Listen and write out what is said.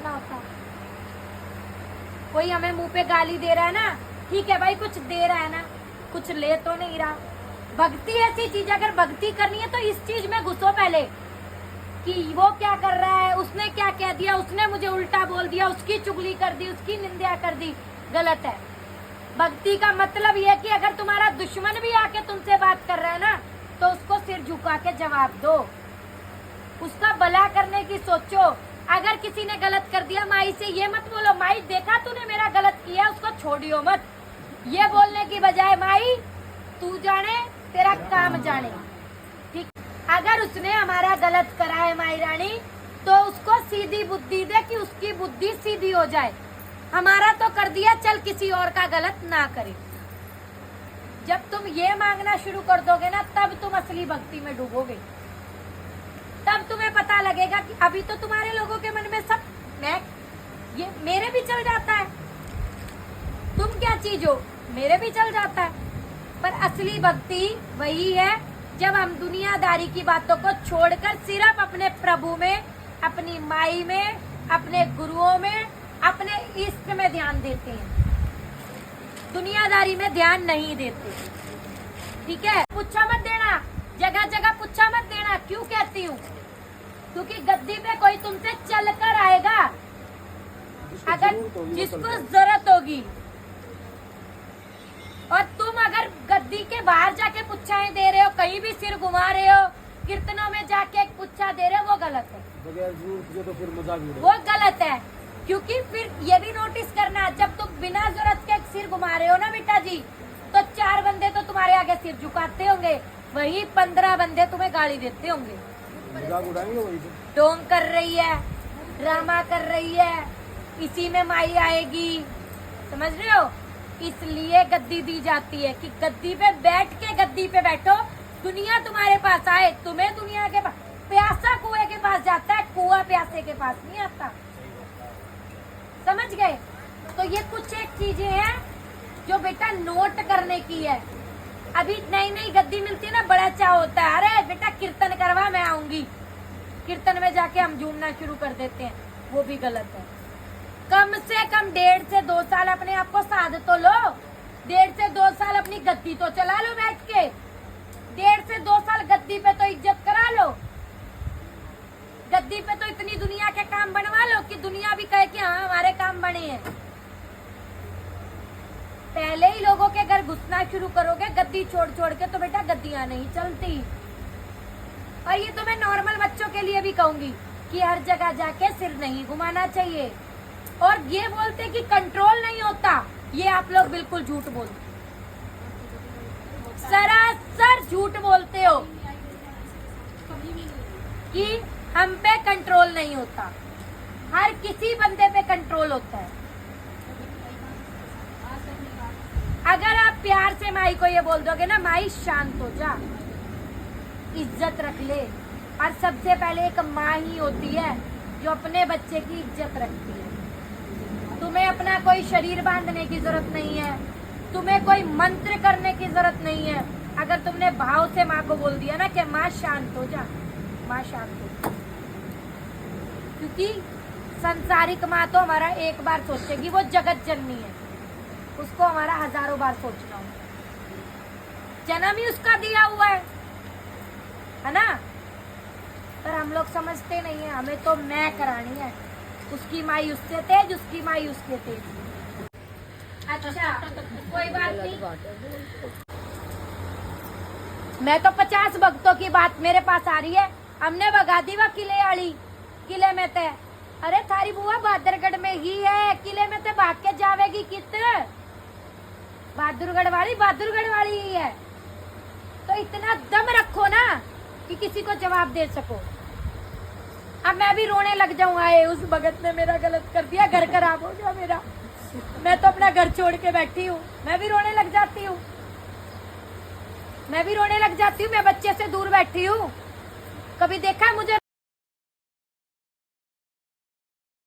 करना होता है। कोई हमें मुंह पे गाली दे रहा है ना, ठीक है भाई, कुछ दे रहा है ना, कुछ ले तो नहीं रहा। भक्ति ऐसी चीज, अगर भक्ति करनी है तो इस चीज में घुसो पहले कि वो क्या कर रहा है, उसने क्या कह दिया, उसने मुझे उल्टा बोल दिया, उसकी चुगली कर दी, उसकी निंदा कर दी, गलत है। भक्ति का मतलब यह है कि अगर तुम्हारा दुश्मन भी आके तुमसे बात कर रहा है ना, तो उसको सिर झुका के जवाब दो, उसका भला करने की सोचो। अगर किसी ने गलत कर दिया, माई से ये मत बोलो माई देखा तूने मेरा गलत किया, उसको छोड़ियो मत। ये बोलने की बजाय माई तू जाने तेरा काम जाने, ठीक। अगर उसने हमारा गलत करा है माई रानी, तो उसको सीधी बुद्धि दे कि उसकी बुद्धि सीधी हो जाए। हमारा तो कर दिया, चल किसी और का गलत ना करे। जब तुम ये मांगना शुरू कर दोगे ना, तब तुम असली भक्ति में डूबोगे। तब तुम्हें पता लगेगा कि अभी तो तुम्हारे लोगों के मन में सब ये मेरे भी चल जाता है, तुम क्या चीज हो, मेरे भी चल जाता है। पर असली भक्ति वही है जब हम दुनियादारी की बातों को छोड़कर सिर्फ अपने प्रभु में, अपनी माई में, अपने गुरुओं में, अपने इष्ट में ध्यान देते हैं, दुनियादारी में ध्यान नहीं देते, ठीक है। पूछा मत देना, जगह जगह पूछा मत देना। क्यों कहती हूँ? क्योंकि गद्दी पे कोई तुमसे चल कर आएगा, अगर जिसको जरूरत होगी। और तुम अगर गद्दी के बाहर जाके पुच्छाएं दे रहे हो, कहीं भी सिर घुमा रहे हो, कीर्तनों में जाके एक पुच्छा दे रहे हो, वो गलत है, बगैर जरूरत तो फिर मजाक भी वो गलत है। क्योंकि फिर ये भी नोटिस करना, जब तुम बिना जरूरत के सिर घुमा रहे हो ना बेटा जी, तो 4 बंदे तो तुम्हारे आगे सिर झुकाते होंगे, वही 15 बंदे तुम्हें गाली देते होंगे, मजाक उड़ाएंगे वही से। ढोंग कर रही है, ड्रामा कर रही है, इसी में माई आएगी, समझ रहे हो। इसलिए गद्दी दी जाती है कि गद्दी पे बैठ के, गद्दी पे बैठो, दुनिया तुम्हारे पास आए। तुम्हें दुनिया के पास, प्यासा कुएं के पास जाता है, कुआं प्यासे के पास नहीं आता, समझ गए। तो ये कुछ एक चीजें हैं जो बेटा नोट करने की है। अभी नई नई गद्दी मिलती है ना, बड़ा चाह होता है, अरे बेटा कीर्तन करवा मैं आऊंगी, कीर्तन में जाके हम झूमना शुरू कर देते हैं, वो भी गलत है। कम से कम 1.5 से 2 साल अपने आप को साध तो लो, 1.5 से 2 साल अपनी गद्दी तो चला लो बैठ के, 1.5 से 2 साल गद्दी पे तो इज्जत करा लो, गद्दी पे तो इतनी दुनिया के काम बनवा लो कि दुनिया भी कहे कि हाँ हमारे काम बने हैं। पहले ही लोगों के घर घुसना शुरू करोगे गद्दी छोड़ छोड़ के, तो बेटा गद्दियां नहीं चलती। और ये तो मैं नॉर्मल बच्चों के लिए भी कहूंगी कि हर जगह जाके सिर नहीं घुमाना चाहिए। और ये बोलते कि कंट्रोल नहीं होता, ये आप लोग बिल्कुल झूठ बोलते, सरासर झूठ बोलते हो कि हम पे कंट्रोल नहीं होता। हर किसी बंदे पे कंट्रोल होता है। अगर आप प्यार से माई को ये बोल दोगे ना, माई शांत हो जा, इज्जत रख ले। और सबसे पहले एक माँ ही होती है जो अपने बच्चे की इज्जत रखती है। तुम्हें अपना कोई शरीर बांधने की जरूरत नहीं है, तुम्हें कोई मंत्र करने की जरूरत नहीं है। अगर तुमने भाव से माँ को बोल दिया ना कि माँ शांत हो जा, माँ शांत हो जा। क्योंकि संसारिक माँ तो हमारा एक बार सोचेगी, वो जगत जननी है, उसको हमारा हजारों बार सोचना हो, जन्म ही उसका दिया हुआ है ना। पर हम लोग समझते नहीं है, हमें तो मैं करानी है, उसकी माई उससे तेज, उसकी माई उसके तेज। अच्छा कोई बात नहीं, मैं तो 50 भक्तों की बात मेरे पास आ रही है, हमने भगा दी वह किले आली, किले में थे। अरे थारी बुआ बहादुरगढ़ में ही है, किले में ते भाग के जावेगी कित, बहादुरगढ़ वाली ही है। तो इतना दम रखो ना कि किसी को जवाब दे सको। अब मैं भी रोने लग जाऊं, आए उस भगत ने मेरा गलत कर दिया, घर खराब हो गया मेरा, मैं तो अपना घर छोड़ के बैठी हूँ, मैं भी रोने लग जाती हूँ, मैं बच्चे से दूर बैठी हूँ। कभी देखा मुझे